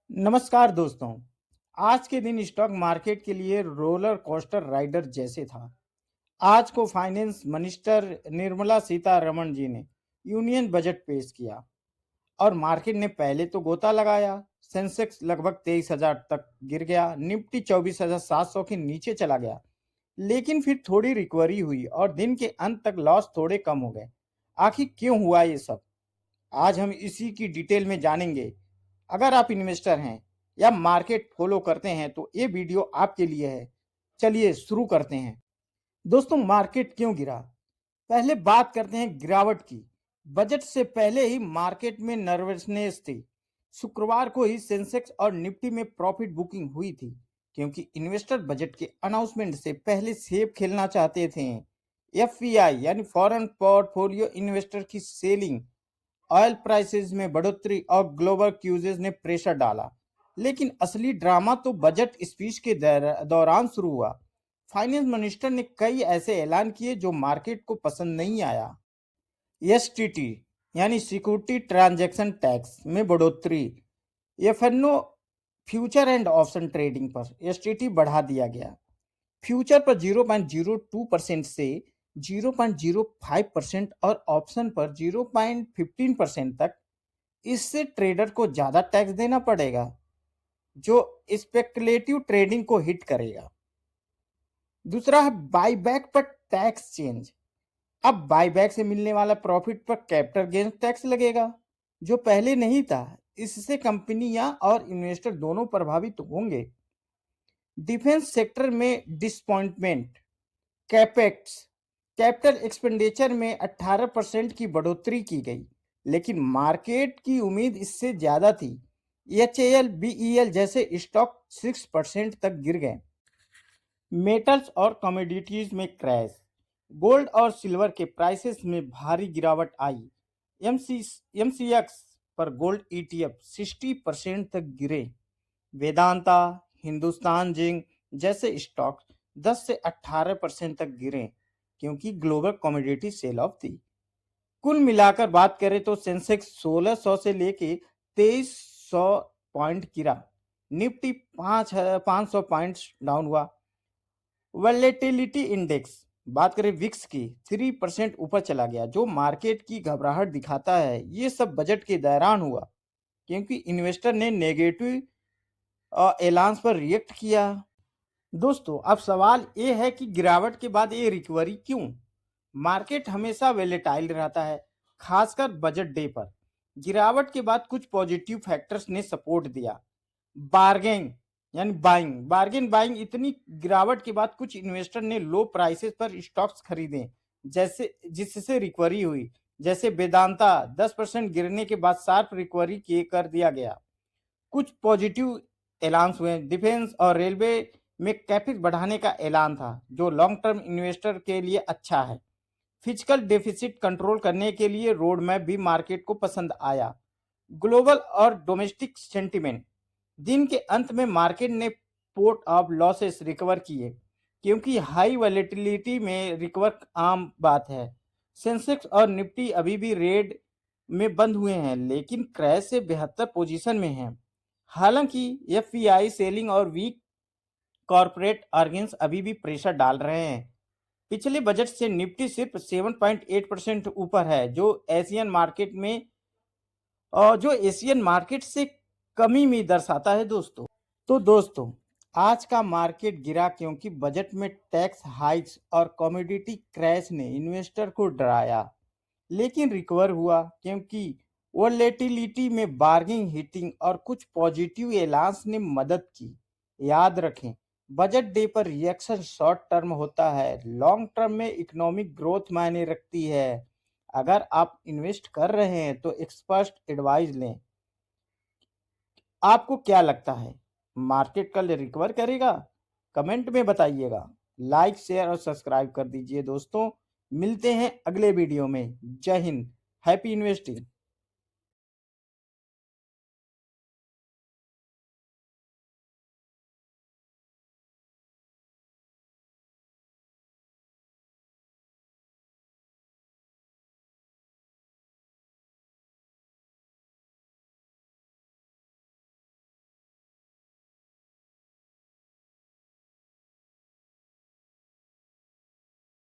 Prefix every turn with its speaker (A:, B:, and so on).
A: नमस्कार दोस्तों। आज के दिन स्टॉक मार्केट के लिए रोलर कोस्टर राइडर जैसे था। आज को फाइनेंस मिनिस्टर निर्मला सीतारमण जी ने यूनियन बजट पेश किया और मार्केट ने पहले तो गोता लगाया। सेंसेक्स लगभग 23,000 तक गिर गया, निफ्टी 24,700 के नीचे चला गया, लेकिन फिर थोड़ी रिकवरी हुई और दिन के अंत तक लॉस थोड़े कम हो गए। आखिर क्यों हुआ ये सब, आज हम इसी की डिटेल में जानेंगे। अगर आप इन्वेस्टर हैं या मार्केट फॉलो करते हैं तो ये वीडियो आपके लिए है। चलिए शुरू करते हैं। दोस्तों, मार्केट क्यों गिरा, पहले बात करते हैं गिरावट की। बजट से पहले ही मार्केट में नर्वसनेस थी। शुक्रवार को ही सेंसेक्स और निफ्टी में प्रॉफिट बुकिंग हुई थी, क्योंकि इन्वेस्टर बजट के अनाउंसमेंट से पहले सेफ खेलना चाहते थे। एफपीआई यानी फॉरेन पोर्टफोलियो इन्वेस्टर की सेलिंग, ऑयल प्राइसेस में बढ़ोतरी और ग्लोबल क्यूजेस ने प्रेशर डाला। लेकिन असली ड्रामा तो बजट स्पीच के दौरान शुरू हुआ। फाइनेंस मिनिस्टर ने कई ऐसे ऐलान किए जो मार्केट को पसंद नहीं आया। एसटीटी यानी सिक्योरिटी ट्रांजैक्शन टैक्स में बढ़ोतरी, FNO future and option trading पर एसटीटी बढ़ा दिया गया। फ्यूचर पर 0.02% से 0.05% और ऑप्शन पर 0.15% तक। इससे ट्रेडर को ज्यादा टैक्स देना पड़ेगा, जो स्पेकुलेटिव ट्रेडिंग को हिट करेगा। दूसरा है बाईबैक पर टैक्स चेंज। अब बाईबैक से मिलने वाला प्रॉफिट पर कैपिटल गेन टैक्स लगेगा, जो पहले नहीं था। इससे कंपनियां और इन्वेस्टर दोनों प्रभावित होंगे। डिफेंस सेक्टर में डिसअपॉइंटमेंट, कैपेक्स कैपिटल एक्सपेंडिचर में 18% की बढ़ोतरी की गई, लेकिन मार्केट की उम्मीद इससे ज्यादा थी। एचएएल बीईएल जैसे स्टॉक 6% तक गिर गए। मेटल्स और कमोडिटीज में क्रैश, गोल्ड और सिल्वर के प्राइसेस में भारी गिरावट आई। एमसीएक्स पर गोल्ड ईटीएफ 60% तक गिरे। वेदांता, हिंदुस्तान जिंक जैसे स्टॉक 10 से 18% तक गिरे, क्योंकि ग्लोबल कमोडिटी सेल ऑफ थी। कुल मिलाकर बात करें तो सेंसेक्स 1600 से लेके 2300 पॉइंट गिरा। निफ्टी 500 पॉइंट्स डाउन हुआ। वोलेटिलिटी इंडेक्स बात करें विक्स की, 3% ऊपर चला गया, जो मार्केट की घबराहट दिखाता है। ये सब बजट के दौरान हुआ, क्योंकि इन्वेस्टर ने नेगेटिव ऐलान पर रिएक्ट किया। दोस्तों, अब सवाल ये है कि गिरावट के बाद ये रिकवरी क्यों। मार्केट हमेशा वेलेटाइल रहता है, खासकर बजट डे पर। गिरावट के बाद कुछ पॉजिटिव फैक्टर्स ने सपोर्ट दिया। बार्गेन यानी बार्गेन बाइंग, इतनी गिरावट के बाद कुछ इन्वेस्टर ने लो प्राइसेस पर स्टॉक्स खरीदे, जैसे जिससे रिकवरी हुई। जैसे वेदांता 10% गिरने के बाद शार्प रिकवरी कर दिया गया। कुछ पॉजिटिव ऐलान हुए। डिफेंस और रेलवे में कैपेक्स बढ़ाने का ऐलान था, जो लॉन्ग टर्म इन्वेस्टर के लिए अच्छा है। फिजिकल डेफिसिट कंट्रोल करने के लिए रोड मैप भी मार्केट को पसंद आया। ग्लोबल और डोमेस्टिक सेंटिमेंट, दिन के अंत में मार्केट ने पोर्ट ऑफ लॉसेस रिकवर किए, क्योंकि हाई वॉलेटिलिटी में रिकवर आम बात है। सेंसेक्स और निफ्टी अभी भी रेड में बंद हुए हैं, लेकिन क्रैश से 72 पोजीशन में हैं। हालांकि एफपीआई सेलिंग और वीक कॉर्पोरेट अर्निंग्स अभी भी प्रेशर डाल रहे हैं। पिछले बजट से निफ्टी सिर्फ 7.8% ऊपर है, जो एशियन मार्केट से कमी में दर्शाता है दोस्तों। तो दोस्तों, आज का मार्केट गिरा क्योंकि बजट में टैक्स हाइक्स और कमोडिटी क्रैश ने इन्वेस्टर को डराया, लेकिन रिकवर हुआ क्योंकि वोलेटिलिटी में बार्गिंग हिटिंग और कुछ पॉजिटिव ऐलान ने मदद की। याद रखें, बजट डे पर रिएक्शन शॉर्ट टर्म होता है, लॉन्ग टर्म में इकोनॉमिक ग्रोथ मायने रखती है। अगर आप इन्वेस्ट कर रहे हैं तो एक्सपर्ट एडवाइस लें। आपको क्या लगता है, मार्केट कल रिकवर करेगा? कमेंट में बताइएगा। लाइक शेयर और सब्सक्राइब कर दीजिए दोस्तों। मिलते हैं अगले वीडियो में। जय हिंद, हैप्पी इन्वेस्टिंग।